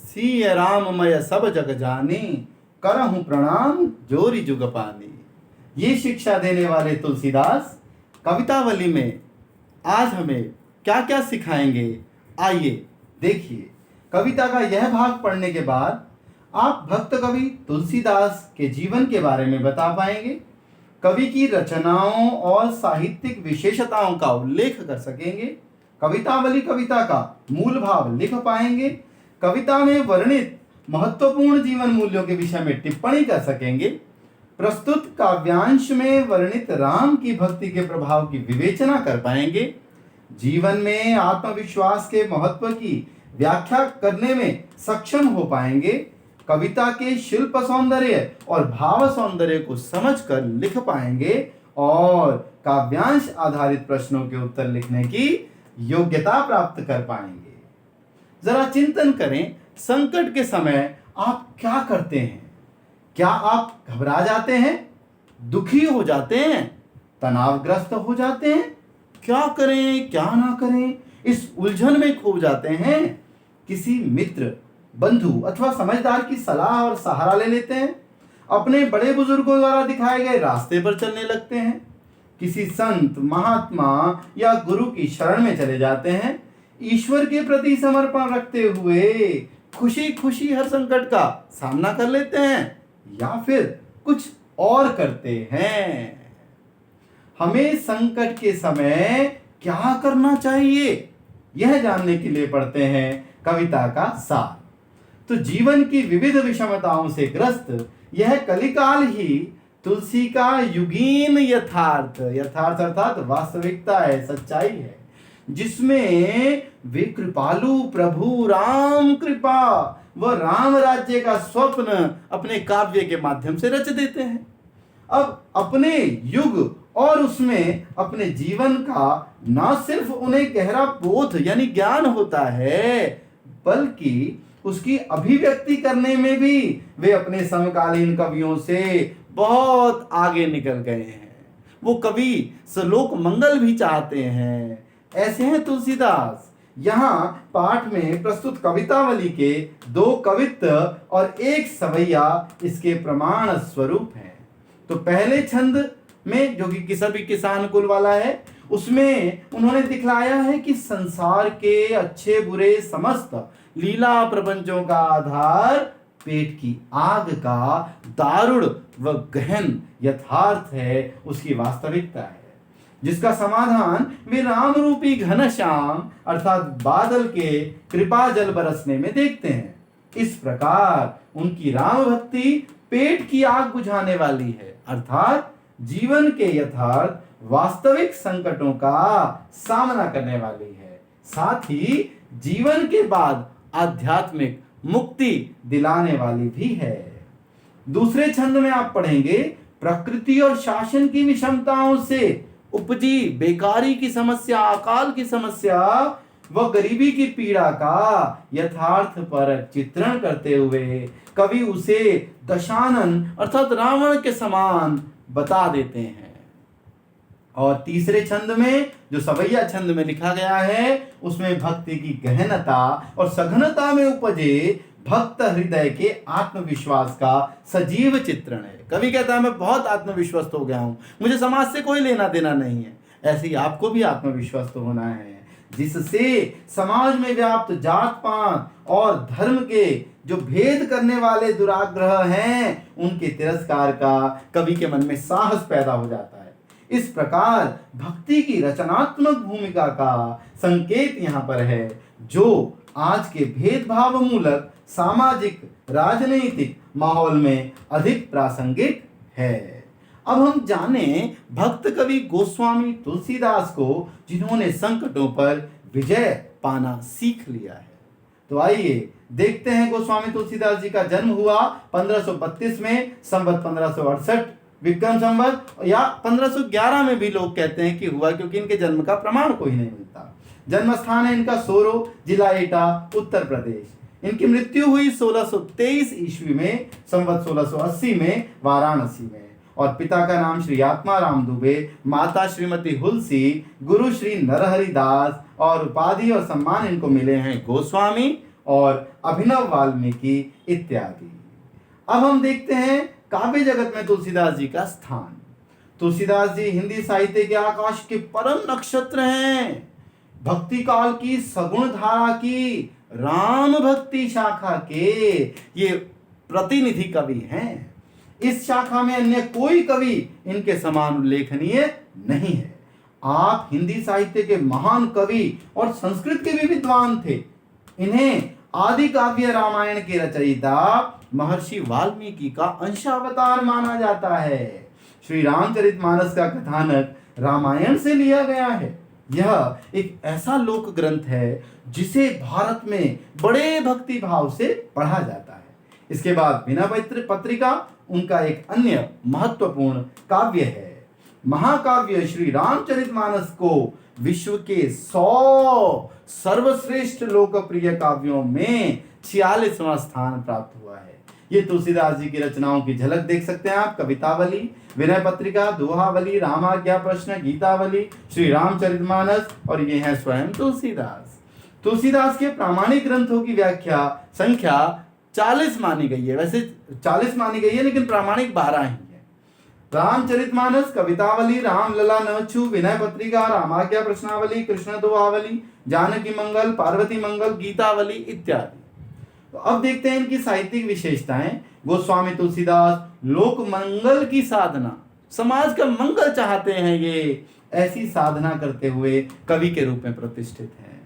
सिय राममय सब जग जानी, करहूं प्रणाम जोरी जुग पानी। ये शिक्षा देने वाले तुलसीदास कवितावली में आज हमें क्या क्या सिखाएंगे, आइए देखिए। कविता का यह भाग पढ़ने के बाद आप भक्त कवि तुलसीदास के जीवन के बारे में बता पाएंगे, कवि की रचनाओं और साहित्यिक विशेषताओं का उल्लेख कर सकेंगे, कवितावली कविता का मूल भाव लिख पाएंगे, कविता में वर्णित महत्वपूर्ण जीवन मूल्यों के विषय में टिप्पणी कर सकेंगे, प्रस्तुत काव्यांश में वर्णित राम की भक्ति के प्रभाव की विवेचना कर पाएंगे, जीवन में आत्मविश्वास के महत्व की व्याख्या करने में सक्षम हो पाएंगे, कविता के शिल्प सौंदर्य और भाव सौंदर्य को समझकर लिख पाएंगे और काव्यांश आधारित प्रश्नों के उत्तर लिखने की योग्यता प्राप्त कर पाएंगे। जरा चिंतन करें, संकट के समय आप क्या करते हैं? क्या आप घबरा जाते हैं, दुखी हो जाते हैं, तनावग्रस्त हो जाते हैं? क्या करें क्या ना करें, इस उलझन में खो जाते हैं? किसी मित्र, बंधु अथवा समझदार की सलाह और सहारा ले लेते हैं, अपने बड़े बुजुर्गों द्वारा दिखाए गए रास्ते पर चलने लगते हैं, किसी संत, महात्मा या गुरु की शरण में चले जाते हैं, ईश्वर के प्रति समर्पण रखते हुए खुशी खुशी हर संकट का सामना कर लेते हैं, या फिर कुछ और करते हैं। हमें संकट के समय क्या करना चाहिए, यह जानने के लिए पढ़ते हैं कविता का सार। तो जीवन की विविध विषमताओं से ग्रस्त यह कलिकाल ही तुलसी का युगीन यथार्थ अर्थात वास्तविकता है, सच्चाई है, जिसमें वे कृपालु प्रभु राम कृपा व राम राज्य का स्वप्न अपने काव्य के माध्यम से रच देते हैं। अब अपने युग और उसमें अपने जीवन का न सिर्फ उन्हें गहरा बोध यानी ज्ञान होता है, बल्कि उसकी अभिव्यक्ति करने में भी वे अपने समकालीन कवियों से बहुत आगे निकल गए हैं। वो कवि श्लोक मंगल भी चाहते हैं। ऐसे हैं तुलसीदास। यहाँ पाठ में प्रस्तुत कवितावली के 2 कवित्व और 1 सवैया इसके प्रमाण स्वरूप हैं। तो पहले छंद में, जो कि सभी किसान कुल वाला है, उसमें उन्होंने दिखलाया है कि संसार के अच्छे बुरे समस्त लीला प्रपंचों का आधार पेट की आग का दारुण व गहन यथार्थ है, उसकी वास्तविकता है, जिसका समाधान वे राम रूपी घनश्याम अर्थात बादल के कृपा जल बरसने में देखते हैं। इस प्रकार उनकी राम भक्ति पेट की आग बुझाने वाली है, अर्थात जीवन के यथार्थ वास्तविक संकटों का सामना करने वाली है, साथ ही जीवन के बाद आध्यात्मिक मुक्ति दिलाने वाली भी है। दूसरे छंद में आप पढ़ेंगे, प्रकृति और शासन की विषमताओं से उपजी बेकारी की समस्या, अकाल की समस्या व गरीबी की पीड़ा का यथार्थ पर चित्रण करते हुए कवि उसे दशानन अर्थात रावण के समान बता देते हैं। और तीसरे छंद में, जो सवैया छंद में लिखा गया है, उसमें भक्ति की गहनता और सघनता में उपजे भक्त हृदय के आत्मविश्वास का सजीव चित्रण है। कवि कहता है मैं बहुत आत्मविश्वस्त हो गया हूं, मुझे समाज से कोई लेना देना नहीं है। ऐसे ही आपको भी आत्मविश्वस्त होना है, जिससे समाज में व्याप्त जात पात और धर्म के जो भेद करने वाले दुराग्रह हैं, उनके तिरस्कार का कवि के मन में साहस पैदा हो जाता है। इस प्रकार भक्ति की रचनात्मक भूमिका का संकेत यहाँ पर है, जो आज के भेदभाव मूलक सामाजिक राजनीतिक माहौल में अधिक प्रासंगिक है। अब हम जाने भक्त कवि गोस्वामी तुलसीदास को, जिन्होंने संकटों पर विजय पाना सीख लिया है। तो आइए देखते हैं, गोस्वामी तुलसीदास जी का जन्म हुआ 1532 में, संवत 1568 विक्रम संवत, या 1511 में भी लोग कहते हैं कि हुआ, क्योंकि इनके जन्म का प्रमाण कोई नहीं मिलता। जन्म स्थान है इनका सोरो, जिला एटा, उत्तर प्रदेश। इनकी मृत्यु हुई 1623 ईस्वी में, संवत 1680 में, वाराणसी में। और पिता का नाम श्री आत्माराम दुबे, माता श्रीमती हुलसी, गुरु श्री नरहरि दास, और उपाधि और सम्मान इनको मिले हैं गोस्वामी और अभिनव वाल्मीकि इत्यादि। अब हम देखते हैं काव्य जगत में तुलसीदास जी का स्थान। तुलसीदास जी हिंदी साहित्य के आकाश के परम नक्षत्र हैं। भक्ति काल की सगुण धारा की राम भक्ति शाखा के ये प्रतिनिधि कवि हैं। इस शाखा में अन्य कोई कवि इनके समान उल्लेखनीय नहीं है। आप हिंदी साहित्य के महान कवि और संस्कृत के भी विद्वान थे। इन्हें आदि काव्य रामायण के रचयिता महर्षि वाल्मीकि का अंशावतार माना जाता है। श्री रामचरितमानस का कथानक रामायण से लिया गया है। यह एक ऐसा लोक ग्रंथ है जिसे भारत में बड़े भक्ति भाव से पढ़ा जाता है। इसके बाद बिना पत्रिका उनका एक अन्य महत्वपूर्ण काव्य है। महाकाव्य श्री रामचरितमानस को विश्व के 100 सर्वश्रेष्ठ लोकप्रिय काव्यों में 46वां स्थान प्राप्त हुआ है। ये तुलसीदास जी की रचनाओं की झलक देख सकते हैं आप। कवितावली, विनय पत्रिका, दोहावली, रामाज्ञा प्रश्न, गीतावली, श्री रामचरितमानस और ये है स्वयं तुलसीदास। तुलसीदास के प्रामाणिक ग्रंथों की व्याख्या संख्या 40 मानी गई है। वैसे 40 मानी गई है लेकिन प्रामाणिक 12 ही है। रामचरितमानस, कवितावली, रामलला नवछु, विनय पत्रिका, रामाज्ञा प्रश्नावली, कृष्ण दोहावली, जानकी मंगल, पार्वती मंगल, गीतावली इत्यादि। तो अब देखते हैं इनकी साहित्यिक विशेषताएं। गोस्वामी तुलसीदास लोक मंगल की साधना, समाज का मंगल चाहते हैं, ये ऐसी साधना करते हुए कवि के रूप में प्रतिष्ठित हैं।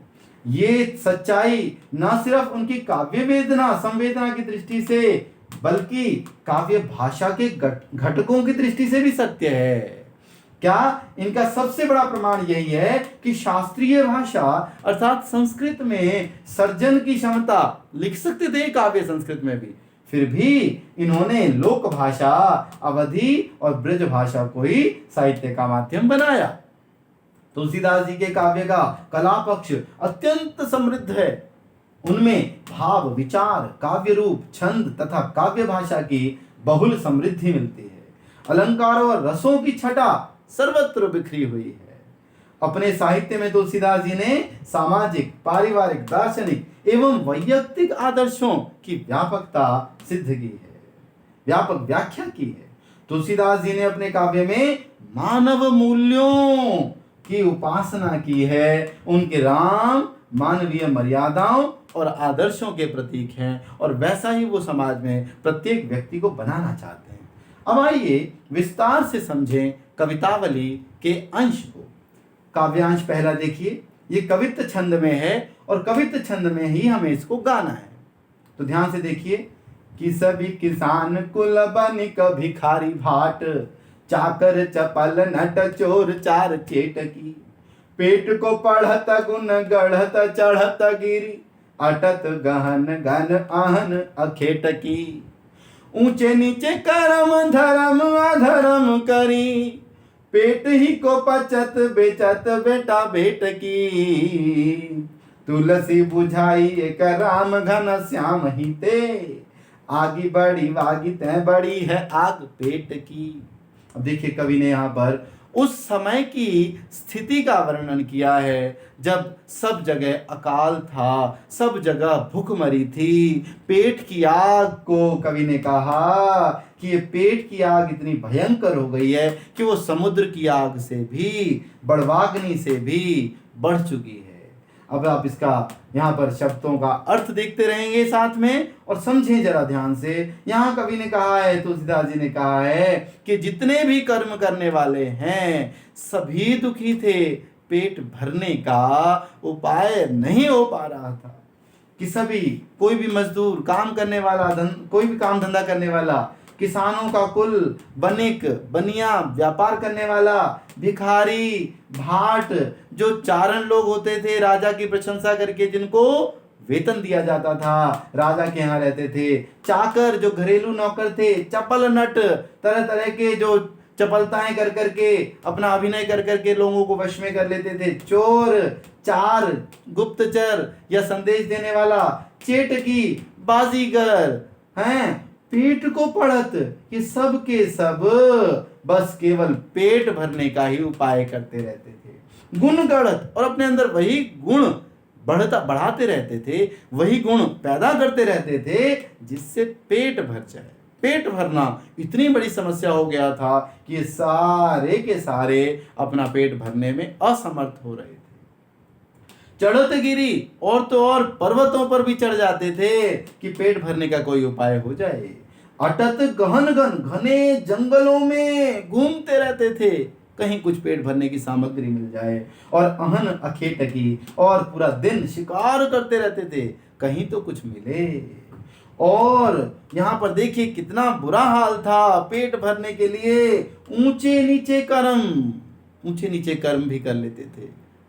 ये सच्चाई न सिर्फ उनकी काव्य वेदना संवेदना की दृष्टि से बल्कि काव्य भाषा के घटकों की दृष्टि से भी सत्य है। क्या इनका सबसे बड़ा प्रमाण यही है कि शास्त्रीय भाषा अर्थात संस्कृत में सर्जन की क्षमता, लिख सकते थे काव्य संस्कृत में भी, फिर भी इन्होंने लोक भाषा, अवधी और ब्रज भाषा को ही साहित्य का माध्यम बनाया। तुलसीदास जी के काव्य का कला पक्ष अत्यंत समृद्ध है। उनमें भाव, विचार, काव्य रूप, छंद तथा काव्य भाषा की बहुल समृद्धि मिलती है। अलंकारों और रसों की छटा सर्वत्र बिखरी हुई है। अपने साहित्य में तुलसीदास जी ने सामाजिक, पारिवारिक, दार्शनिक एवं वैयक्तिक आदर्शों की व्यापकता सिद्ध की है, व्यापक व्याख्या की है। तुलसीदास जी ने अपने काव्य में मानव मूल्यों की उपासना की है। उनके राम मानवीय मर्यादाओं और आदर्शों के प्रतीक हैं और वैसा ही वो समाज में प्रत्येक व्यक्ति को बनाना चाहते हैं। अब आइए विस्तार से समझें कवितावली के अंश को। काव्यांश पहला देखिए, ये कवित्त छंद में है और कवित्त छंद में ही हमें इसको गाना है। तो ध्यान से देखिए कि सभी किसान कुल बनिक भिखारी भाट, चाकर चपल नट चोर चार चेटकी, पेट को पढ़त गुण गढ़त चढ़त गिरी, अटत गहन गन आहन अखेटकी, ऊंचे नीचे करम धर्म अधर्म करी, पेट ही को पचत बेचत बेटा बेटकी, तुलसी बुझाई एक राम घन श्याम हिते, आगी बड़ी वागी तय बड़ी है आग पेट की। अब देखिए कवि ने यहाँ पर उस समय की स्थिति का वर्णन किया है जब सब जगह अकाल था, सब जगह भूखमरी थी। पेट की आग को कवि ने कहा कि ये पेट की आग इतनी भयंकर हो गई है कि वो समुद्र की आग से भी, बड़वाग्नि से भी बढ़ चुकी है। अब आप इसका यहाँ पर शब्दों का अर्थ देखते रहेंगे साथ में और समझें जरा ध्यान से। यहाँ कवि ने कहा है, तुलसीदास जी ने कहा है कि जितने भी कर्म करने वाले हैं सभी दुखी थे, पेट भरने का उपाय नहीं हो पा रहा था। कि सभी, कोई भी मजदूर, काम करने वाला, कोई भी काम धंधा करने वाला, किसानों का कुल, बनिक, बनिया, व्यापार करने वाला, भिखारी, भाट, जो चारण लोग होते थे राजा की प्रशंसा करके जिनको वेतन दिया जाता था, राजा के यहाँ रहते थे, चाकर जो घरेलू नौकर थे, चपल नट तरह तरह के जो चपलताएं कर करके अपना अभिनय कर करके लोगों को वश में कर लेते थे, चोर, चार, गुप्तचर या संदेश देने वाला, चेटकी, बाजीगर हैं, पेट को पढ़त, ये सब के सब बस केवल पेट भरने का ही उपाय करते रहते थे। गुण गढ़त, और अपने अंदर वही गुण बढ़ाते रहते थे, वही गुण पैदा करते रहते थे जिससे पेट भर जाए। पेट भरना इतनी बड़ी समस्या हो गया था कि ये सारे के सारे अपना पेट भरने में असमर्थ हो रहे थे। चढ़त गिरी और तो और पर्वतों पर भी चढ़ जाते थे कि पेट भरने का कोई उपाय हो जाए। अटत गहन घने जंगलों में घूमते रहते थे, कहीं कुछ पेट भरने की सामग्री मिल जाए। और अहन अखेटकी और पूरा दिन शिकार करते रहते थे, कहीं तो कुछ मिले। और यहाँ पर देखिए कितना बुरा हाल था। पेट भरने के लिए ऊंचे नीचे कर्म भी कर लेते थे।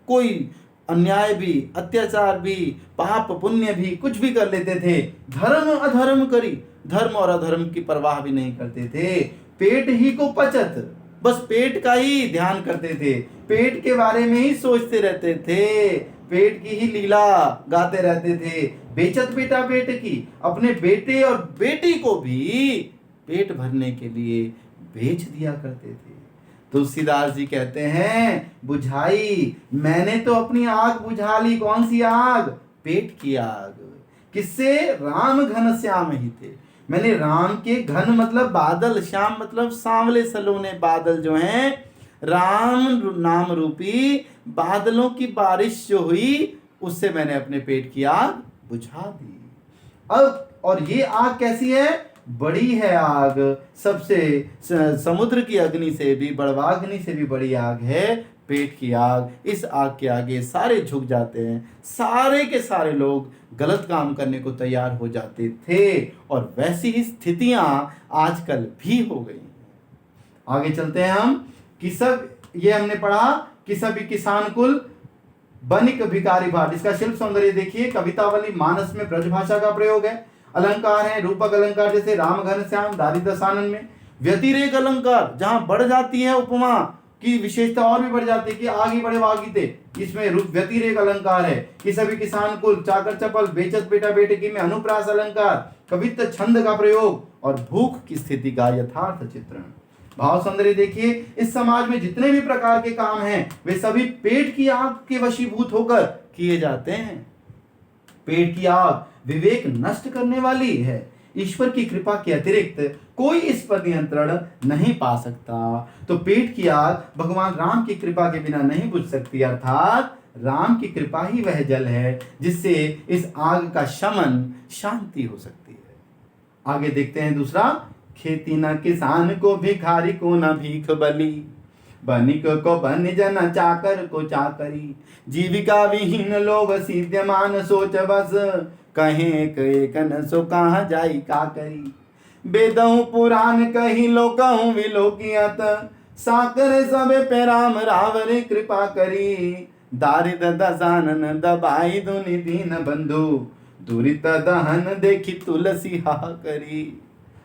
कोई अन्याय भी, अत्याचार भी, पाप पुण्य भी, कुछ भी कर लेते थे। धर्म अधर्म करी, धर्म और अधर्म की परवाह भी नहीं करते थे। पेट ही को पचत, बस पेट का ही ध्यान करते थे, पेट के बारे में ही सोचते रहते थे, पेट की ही लीला गाते रहते थे। बेचत बेटा पेट की, अपने बेटे और बेटी को भी पेट भरने के लिए बेच दिया करते थे। तुलसीदास जी कहते हैं, बुझाई मैंने तो अपनी आग बुझा ली। कौन सी आग? पेट की आग। किससे? राम घन श्याम ही थे। मैंने राम के घन मतलब बादल, श्याम मतलब सांवले सलोने बादल जो हैं, राम नाम रूपी बादलों की बारिश जो हुई उससे मैंने अपने पेट की आग बुझा दी। अब और ये आग कैसी है? बड़ी है आग, सबसे समुद्र की अग्नि से भी, बड़वाग्नि से भी बड़ी आग है पेट की आग। इस आग के आगे सारे झुक जाते हैं, सारे के सारे लोग गलत काम करने को तैयार हो जाते थे। और वैसी ही स्थितियां आजकल भी हो गई। आगे चलते हैं हम। किसब, ये हमने पढ़ा कि सभी किसान कुल बनिक भिखारी भाट। इसका शिल्प सौंदर्य देखिए, कवितावली मानस में ब्रजभाषा का प्रयोग है। अलंकार है रूपक अलंकार, जैसे राम घन श्याम दारिद्रसानन में। व्यतिरेक अलंकार, जहां बढ़ जाती है उपमा की विशेषता और भी बढ़ जाती है कि आगे बढ़े वागीते, इसमें व्यतिरेक अलंकार है। कि सभी किसान कुल, चाकर चपल, बेचत बेटा बेटकी में अनुप्रास अलंकार, कवित्व छंद का प्रयोग और भूख की स्थिति का यथार्थ चित्रण। भाव सौंदर्य देखिए, इस समाज में जितने भी प्रकार के काम हैं वे सभी पेट की आग के वशीभूत होकर किए जाते हैं। पेट की आग विवेक नष्ट करने वाली है। ईश्वर की कृपा के अतिरिक्त कोई इस पर नियंत्रण नहीं पा सकता। तो पेट की आग भगवान राम की कृपा के बिना नहीं बुझ सकती, अर्थात राम की कृपा ही वह जल है जिससे इस आग का शमन, शांति हो सकती है। आगे देखते हैं दूसरा। खेती न किसान को, भिखारी को न भीख बली, बनिक को बनिजन, चाकर को चाकरी। जीविका विहीन लोग सीध्यमान सोच बस, कहें कन सो कहाँ जाई का करी। बेदहु पुराण कही लोकहु विलोकियत, साकर सबे पे राम रावरे कृपा करी। दारिद दसानन दबाई दुनि दीन बंधु, दुरित दहन देखी तुलसी हा करी।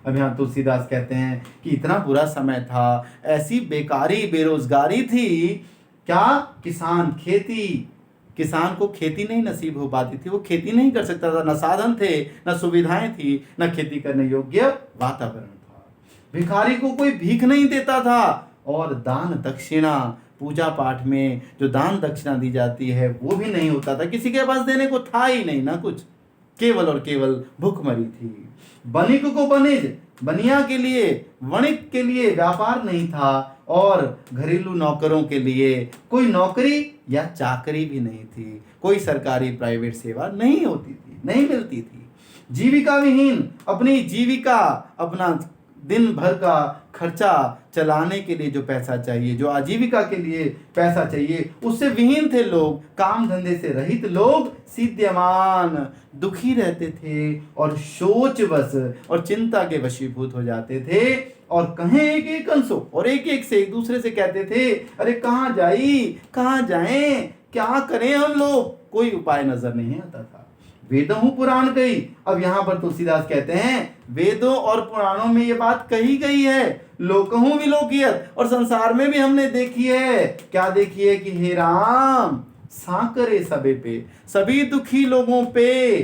अब यहाँ तुलसीदास कहते हैं कि इतना बुरा समय था, ऐसी बेकारी बेरोजगारी थी। क्या? किसान को खेती नहीं नसीब हो पाती थी, वो खेती नहीं कर सकता था, न साधन थे, न सुविधाएं थी, न खेती करने योग्य वातावरण था। भिखारी को कोई भीख नहीं देता था। और दान दक्षिणा, पूजा पाठ में जो दान दक्षिणा दी जाती है वो भी नहीं होता था, किसी के पास देने को था ही नहीं ना कुछ, केवल और केवल भूखमरी थी। बनिक को बनिज, बनिया के लिए, वणिक के लिए व्यापार नहीं था। और घरेलू नौकरों के लिए कोई नौकरी या चाकरी भी नहीं थी, कोई सरकारी प्राइवेट सेवा नहीं होती थी, नहीं मिलती थी। जीविका विहीन, अपनी जीविका, अपना दिन भर का खर्चा चलाने के लिए जो पैसा चाहिए, जो आजीविका के लिए पैसा चाहिए, उससे विहीन थे लोग। काम धंधे से रहित लोग सीध्यमान, दुखी रहते थे और सोचवश और चिंता के वशीभूत हो जाते थे। और कहें एक एक अंशों, और एक एक से एक दूसरे से कहते थे, अरे कहाँ जाएं, क्या करें हम लोग, कोई उपाय नजर नहीं आता था। वेदों पुराण कही। अब यहाँ पर तुलसीदास कहते हैं वेदों और पुराणों में ये बात कही गई है, लोकहु विलोकियत, और संसार में भी हमने देखी है। क्या देखी है? कि हे राम, साकरे सबे पे, सभी दुखी लोगों पे,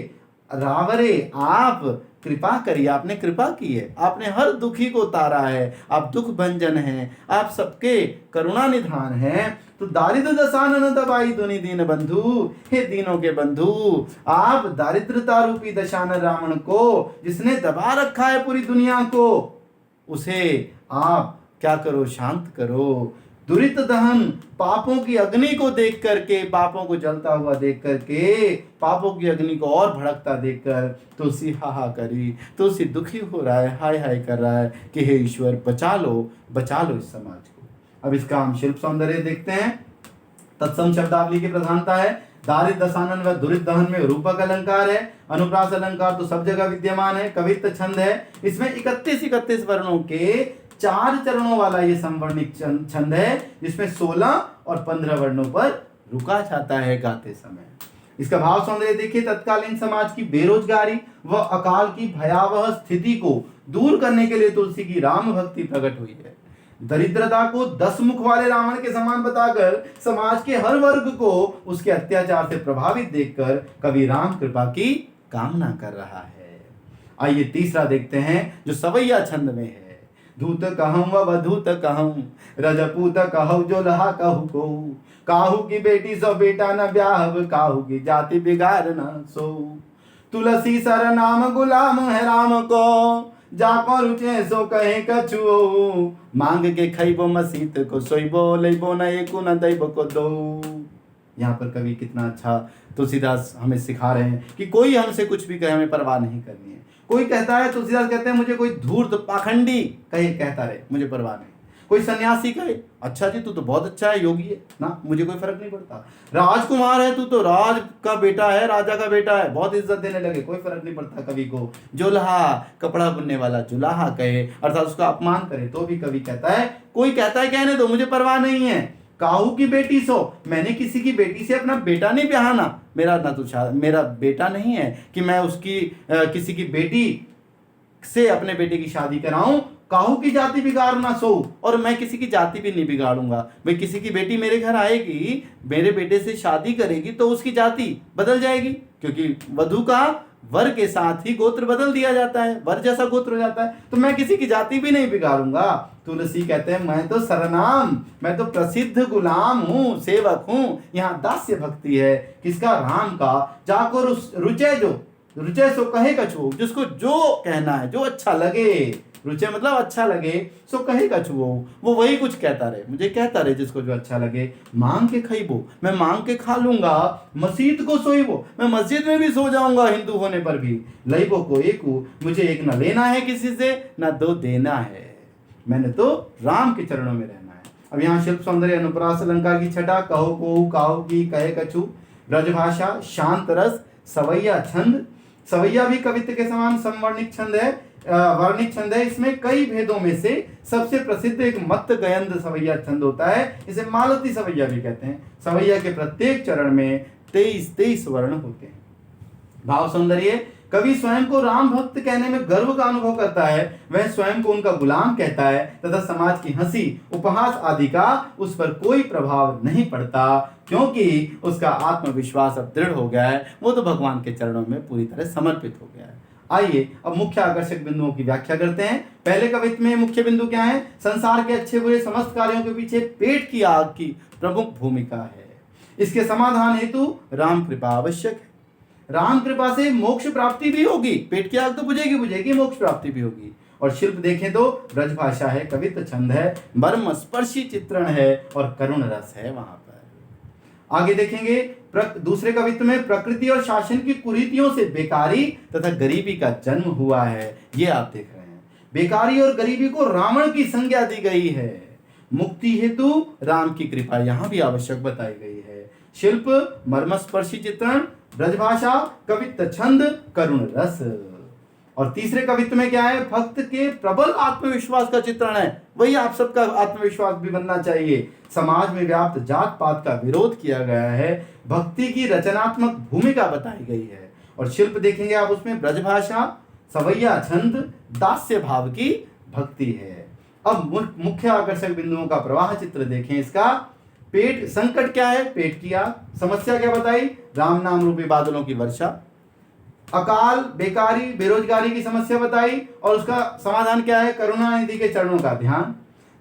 रावरे आप कृपा करी, आपने कृपा की है, आपने हर दुखी को उतारा है, आप दुख भंजन हैं, आप सबके करुणा निधान हैं। तो दारिद्र दशानन दबाई दुनि दीन बंधु, हे दीनों के बंधु, आप दारिद्रता रूपी दशानन रावण को, जिसने दबा रखा है पूरी दुनिया को, उसे आप क्या करो, शांत करो। दुरित दहन, पापों की अग्नि को देख करके, पापों को जलता हुआ देख करके, पापों की अग्नि को और भड़कता देखकर तुलसी हाहा करी, तुलसी दुखी हो रहा है, हाय हाय कर रहा है कि हे ईश्वर बचा लो इस समाज को। अब इसका हम शिल्प सौंदर्य देखते हैं। तत्सम शब्दावली की प्रधानता है। दारिद्र दशानन व दुरित दहन में रूपक अलंकार है, अनुप्रास अलंकार तो सब जगह विद्यमान है, कवित्व छंद है। इसमें 31 वर्णों के 4 चरणों वाला ये संवर्णिक छंद है, जिसमें 16 और 15 वर्णों पर रुका जाता है गाते समय। इसका भाव सौंदर्य देखिए। तत्कालीन समाज की बेरोजगारी व अकाल की भयावह स्थिति को दूर करने के लिए तुलसी की राम भक्ति प्रकट हुई है। दरिद्रता को 10 मुख वाले रावण के समान बताकर समाज के हर वर्ग को उसके अत्याचार से प्रभावित देखकर कवि राम कृपा की कामना कर रहा है। आइए तीसरा देखते हैं, जो सवैया छंद में है। धूत कहूं व वधूत कहूं, रजपूत कहूं जो लहा कहू को, काहू की बेटी सो बेटा न ब्याह, काहू की जाति बिगाड़ न सो। तुलसी सर नाम गुलाम है राम को, जाको रुचे सो कहे कछुओ, मांग के खइबो मसीत को सोइबो, लेबो न एको न दैबो को दो। यहाँ पर कवि कितना अच्छा तुलसीदास हमें सिखा रहे हैं कि कोई हमसे कुछ भी कहे हमें परवाह नहीं करनी है। कोई कहता है, तुलसीदास कहते हैं, मुझे कोई धूर्त पाखंडी कहे कहता रहे, मुझे परवाह नहीं। कोई सन्यासी कहे, अच्छा जी तू तो बहुत अच्छा है, योगी है ना, मुझे कोई फर्क नहीं पड़ता। राजकुमार है, तू तो राज का बेटा है, राजा का बेटा है, बहुत इज्जत देने लगे, कोई फर्क नहीं पड़ता कवि को। जुल्हा, कपड़ा बुनने वाला जुलाहा कहे, अर्थात उसका अपमान करे तो भी कवि कहता है। कोई कहता है कहने दो, मुझे परवाह नहीं है। काहू की बेटी सो, मैंने किसी की बेटी से अपना बेटा नहीं ब्याहना, मेरा ना तो मेरा बेटा नहीं है कि मैं उसकी किसी की बेटी से अपने बेटे की शादी कराऊं। काहू की जाति बिगाड़ ना सो, और मैं किसी की जाति भी नहीं बिगाड़ूंगा। भाई किसी की बेटी मेरे घर आएगी, मेरे बेटे से शादी करेगी तो उसकी जाति बदल जाएगी, क्योंकि वधू का वर के साथ ही गोत्र बदल दिया जाता है, वर जैसा गोत्र हो जाता है। तो मैं किसी की जाति भी नहीं बिगाड़ूंगा। तुलसी कहते हैं, मैं तो सरनाम, मैं तो प्रसिद्ध गुलाम हूँ, सेवक हूँ। यहाँ दास्य भक्ति है, किसका? राम का। जाको रुचे जो, रुचे सो कहे कछुओ, जिसको जो कहना है, जो अच्छा लगे, रुचे मतलब अच्छा लगे, सो कहे कछुओ, वो वही कुछ कहता रहे, मुझे कहता रहे जिसको जो अच्छा लगे। मांग के खइबो, मैं मांग के खा लूंगा। मस्जिद को सोइबो, मैं मस्जिद में भी सो जाऊंगा हिंदू होने पर भी। लइबो को एकू, मुझे एक न लेना है किसी से, न दो देना है, मैंने तो राम के चरणों में रहना है। अब यहाँ शिल्प सौंदर्य अनुप्रास अलंकार की छटा, कहो को, काहू की, कहे कछु, ब्रजभाषा, शांत रस, सवैया छंद। सवैया भी कवित्व के समान संवर्णिक छंद है, वर्णिक छंद है। इसमें कई भेदों में से सबसे प्रसिद्ध एक मत्त गयंद सवैया छंद होता है, इसे मालती सवैया भी कहते हैं। सवैया के प्रत्येक चरण में 23 वर्ण होते हैं। भाव सौंदर्य, कवि स्वयं को राम भक्त कहने में गर्व का अनुभव करता है, वह स्वयं को उनका गुलाम कहता है, तथा समाज की हंसी, उपहास आदि का उस पर कोई प्रभाव नहीं पड़ता, क्योंकि उसका आत्मविश्वास अब दृढ़ हो गया है, वो तो भगवान के चरणों में पूरी तरह समर्पित हो गया है। आइए अब मुख्य आकर्षक बिंदुओं की व्याख्या करते हैं। पहले कवित्व में मुख्य बिंदु क्या है? संसार के अच्छे बुरे समस्त कार्यों के पीछे पेट की आग की प्रमुख भूमिका है। इसके समाधान हेतु राम कृपा आवश्यक है। राम कृपा से मोक्ष प्राप्ति भी होगी, पेट की आग तो बुझेगी, मोक्ष प्राप्ति भी होगी। और शिल्प देखें तो ब्रजभाषा है, कवित्व छंद है, मर्म स्पर्शी चित्रण है और करुण रस है। वहां पर आगे देखेंगे दूसरे कवित्व में प्रकृति और शासन की कुरीतियों से बेकारी तथा गरीबी का जन्म हुआ है, ये आप देख रहे हैं। बेकारी और गरीबी को रावण की संज्ञा दी गई है। मुक्ति हेतु राम की कृपा यहां भी आवश्यक बताई गई है। शिल्प मर्मस्पर्शी चित्रण, ब्रजभाषा, कवित्व छंद, करुण रस। और तीसरे कवित्व में क्या है? भक्त के प्रबल आत्मविश्वास का चित्रण है। वही आप सबका आत्मविश्वास भी बनना चाहिए। समाज में व्याप्त जात पात का विरोध किया गया है, भक्ति की रचनात्मक भूमिका बताई गई है। और शिल्प देखेंगे आप, उसमें ब्रजभाषा, सवैया छंद, दास्य भाव की भक्ति है। अब मुख्य आकर्षक बिंदुओं का प्रवाह चित्र देखें। इसका पेट संकट क्या है? पेट की आग। समस्या क्या बताई? राम नाम रूपी बादलों की वर्षा। अकाल, बेकारी, बेरोजगारी की समस्या बताई और उसका समाधान क्या है? करुणानिधि के चरणों का ध्यान।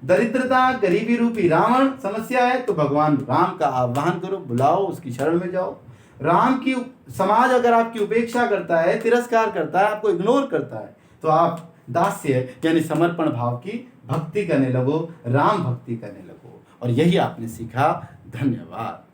दरिद्रता, गरीबी रूपी रावण समस्या है तो भगवान राम का आह्वान करो, बुलाओ, उसकी शरण में जाओ। राम की समाज अगर आपकी उपेक्षा करता है, तिरस्कार करता है, आपको इग्नोर करता है, तो आप दास्य यानी समर्पण भाव की भक्ति करने लगो, राम भक्ति करने लगो। और यही आपने सीखा। धन्यवाद।